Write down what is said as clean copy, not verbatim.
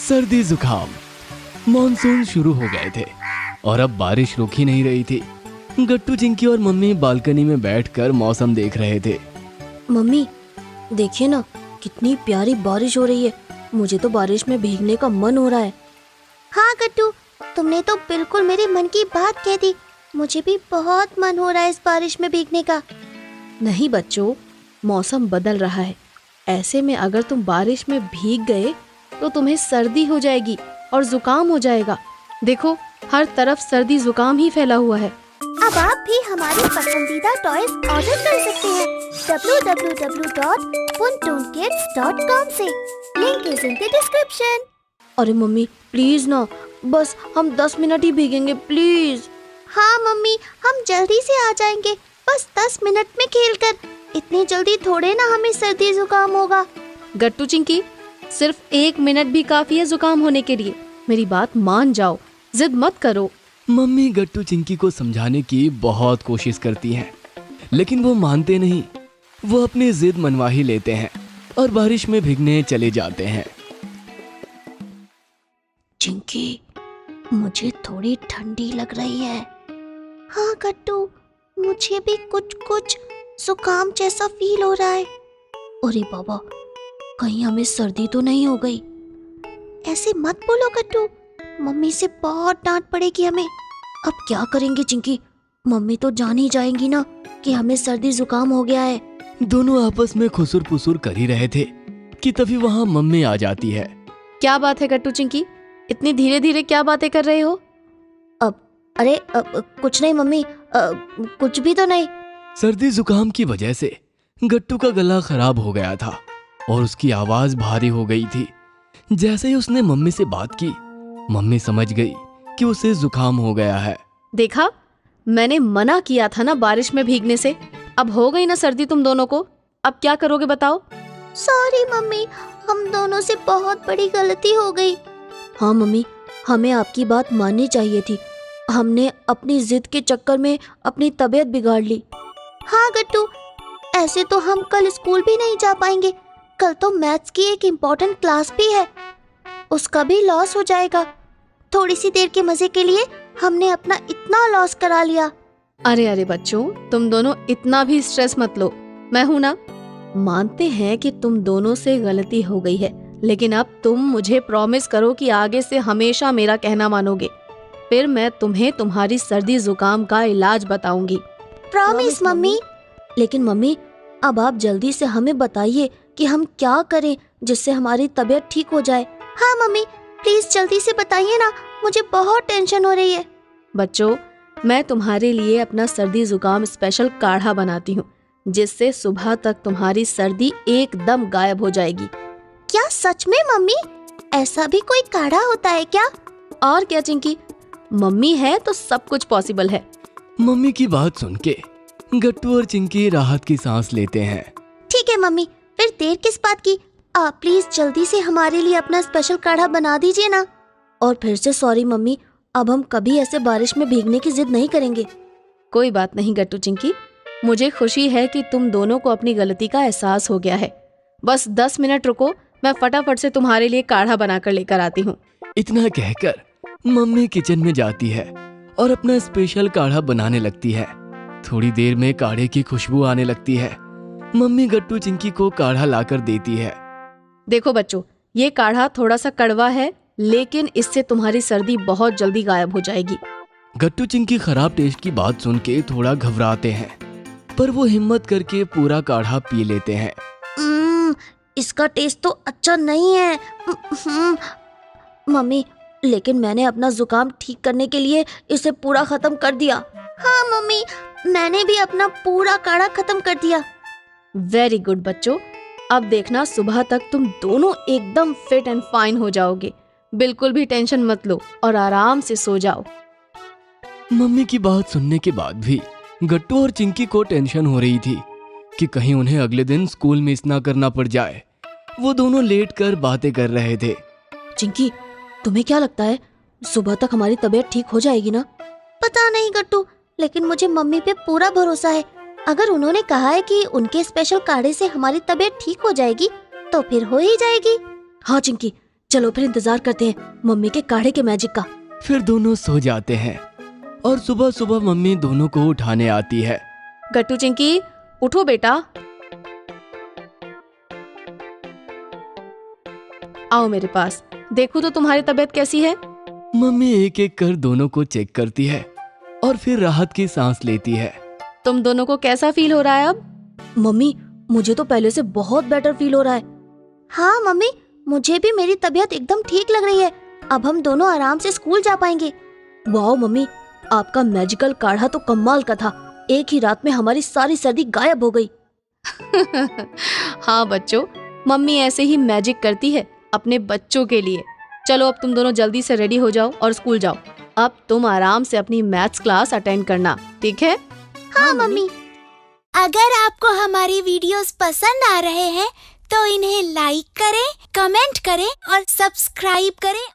सर्दी जुकाम। मॉनसून शुरू हो गए थे और अब बारिश रुक ही नहीं रही थी। गट्टू, चिंकी और मम्मी बालकनी में बैठकर मौसम देख रहे थे। मम्मी देखिए ना, कितनी प्यारी बारिश हो रही है। मुझे तो बारिश में भीगने का मन हो रहा है। हाँ गट्टू, तुमने तो बिल्कुल मेरे मन की बात कह दी। मुझे भी बहुत मन हो रहा है इस बारिश में भीगने का। नहीं बच्चों, मौसम बदल रहा है। ऐसे में अगर तुम बारिश में भीग गए तो तुम्हें सर्दी हो जाएगी और जुकाम हो जाएगा। देखो, हर तरफ सर्दी जुकाम ही फैला हुआ है। अब आप भी हमारी पसंदीदा टॉयज ऑर्डर कर सकते हैं www.funtoonkids.com से। Link is in the description. अरे मम्मी प्लीज ना, बस हम 10 मिनट ही भीगेंगे प्लीज। हाँ मम्मी, हम जल्दी से आ जाएंगे, बस 10 मिनट में खेलकर। इतनी जल्दी थोड़े ना हमें सर्दी जुकाम होगा। गट्टू, चिंकी, सिर्फ 1 मिनट भी काफी है जुकाम होने के लिए। मेरी बात मान जाओ, जिद मत करो। मम्मी गट्टू चिंकी को समझाने की बहुत कोशिश करती हैं, लेकिन वो मानते नहीं। वो अपनी जिद मनवा ही लेते हैं और बारिश में भीगने चले जाते हैं। चिंकी, मुझे थोड़ी ठंडी लग रही है। हाँ गट्टू, मुझे भी कुछ कुछ जुकाम जैसा फील हो रहा है। अरे बाबा, कहीं हमें सर्दी तो नहीं हो गई? ऐसे मत बोलो गट्टू, मम्मी से बहुत डांट पड़ेगी हमें। अब क्या करेंगे चिंकी? मम्मी तो जान ही जाएंगी ना कि हमें सर्दी जुकाम हो गया है। दोनों आपस में खुसुर पुसुर कर ही रहे थे कि तभी वहाँ मम्मी आ जाती है। क्या बात है गट्टू चिंकी, इतनी धीरे धीरे क्या बातें कर रहे हो? अरे कुछ नहीं मम्मी, कुछ भी तो नहीं। सर्दी जुकाम की वजह से गट्टू का गला खराब हो गया था और उसकी आवाज भारी हो गई थी। जैसे ही उसने मम्मी से बात की, मम्मी समझ गई कि उसे जुकाम हो गया है। देखा, मैंने मना किया था ना बारिश में भीगने से। अब हो गई ना सर्दी तुम दोनों को। अब क्या करोगे बताओ? सॉरी मम्मी, हम दोनों से बहुत बड़ी गलती हो गई। हाँ मम्मी, हमें आपकी बात माननी चाहिए थी। हमने अपनी जिद के चक्कर में अपनी तबीयत बिगाड़ ली। हाँ गट्टू, ऐसे तो हम कल स्कूल भी नहीं जा पाएंगे। कल तो मैथ्स की एक इम्पोर्टेंट क्लास भी है, उसका भी लॉस हो जाएगा। थोड़ी सी देर के मजे के लिए हमने अपना इतना लॉस करा लिया। अरे अरे बच्चों, तुम दोनों इतना भी स्ट्रेस मत लो। मैं हूं ना। मानते हैं कि तुम दोनों से गलती हो गई है, लेकिन अब तुम मुझे प्रॉमिस करो कि आगे से हमेशा मेरा कहना मानोगे। फिर मैं तुम्हें तुम्हारी सर्दी जुकाम का इलाज बताऊंगी। Promise mummy. लेकिन मम्मी, अब आप जल्दी से हमें बताइए कि हम क्या करें जिससे हमारी तबीयत ठीक हो जाए। हाँ मम्मी, प्लीज जल्दी से बताइए ना, मुझे बहुत टेंशन हो रही है। बच्चों, मैं तुम्हारे लिए अपना सर्दी जुकाम स्पेशल काढ़ा बनाती हूँ, जिससे सुबह तक तुम्हारी सर्दी एकदम गायब हो जाएगी। क्या सच में मम्मी? ऐसा भी कोई काढ़ा होता है क्या? और क्या चिंकी, मम्मी है तो सब कुछ पॉसिबल है। मम्मी की बात सुन के गट्टू और चिंकी राहत की सांस लेते हैं। ठीक है मम्मी, फिर देर किस बात की? आप प्लीज जल्दी से हमारे लिए अपना स्पेशल काढ़ा बना दीजिए ना। और फिर से सॉरी मम्मी, अब हम कभी ऐसे बारिश में भीगने की जिद नहीं करेंगे। कोई बात नहीं गट्टू चिंकी, मुझे खुशी है कि तुम दोनों को अपनी गलती का एहसास हो गया है। बस 10 मिनट रुको, मैं फटाफट से तुम्हारे लिए काढ़ा बनाकर लेकर आती हूँ। इतना कहकर मम्मी किचन में जाती है और अपना स्पेशल काढ़ा बनाने लगती है। थोड़ी देर में काढ़े की खुशबू आने लगती है। मम्मी गट्टू चिंकी को काढ़ा लाकर देती है। देखो बच्चों, ये काढ़ा थोड़ा सा कड़वा है, लेकिन इससे तुम्हारी सर्दी बहुत जल्दी गायब हो जाएगी। गट्टू चिंकी खराब टेस्ट की बात सुन के थोड़ा घबराते हैं, पर वो हिम्मत करके पूरा काढ़ा पी लेते हैं। इसका टेस्ट तो अच्छा नहीं है मम्मी, लेकिन मैंने अपना जुकाम ठीक करने के लिए इसे पूरा खत्म कर दिया। हाँ मम्मी, मैंने भी अपना पूरा काढ़ा खत्म कर दिया। वेरी गुड बच्चों, अब देखना सुबह तक तुम दोनों एकदम फिट एंड फाइन हो जाओगे। बिल्कुल भी टेंशन मत लो और आराम से सो जाओ। मम्मी की बात सुनने के बाद भी गट्टू और चिंकी को टेंशन हो रही थी कि कहीं उन्हें अगले दिन स्कूल मिस ना करना पड़ जाए। वो दोनों लेट कर बातें कर रहे थे। चिंकी, तुम्हें क्या लगता है सुबह तक हमारी तबीयत ठीक हो जाएगी ना? पता नहीं गट्टू, लेकिन मुझे मम्मी पे पूरा भरोसा है। अगर उन्होंने कहा है कि उनके स्पेशल काढ़े से हमारी तबीयत ठीक हो जाएगी, तो फिर हो ही जाएगी। हाँ चिंकी, चलो फिर इंतजार करते हैं मम्मी के काढ़े के मैजिक का। फिर दोनों सो जाते हैं और सुबह सुबह मम्मी दोनों को उठाने आती है। गट्टू चिंकी उठो बेटा, आओ मेरे पास, देखो तो तुम्हारी तबीयत कैसी है। मम्मी एक एक कर दोनों को चेक करती है और फिर राहत की सांस लेती है। तुम दोनों को कैसा फील हो रहा है अब? मम्मी मुझे तो पहले से बहुत बेटर फील हो रहा है। हाँ मम्मी, मुझे भी मेरी तबीयत एकदम ठीक लग रही है। अब हम दोनों आराम से स्कूल जा पाएंगे। वाह मम्मी, आपका मैजिकल काढ़ा तो कमाल का था, एक ही रात में हमारी सारी सर्दी गायब हो गई। हाँ बच्चों, मम्मी ऐसे ही मैजिक करती है अपने बच्चों के लिए। चलो अब तुम दोनों जल्दी से रेडी हो जाओ और स्कूल जाओ। अब तुम आराम से अपनी मैथ्स क्लास अटेंड करना, ठीक है? हाँ मम्मी। अगर आपको हमारी वीडियोस पसंद आ रहे हैं तो इन्हें लाइक करें, कमेंट करें और सब्सक्राइब करें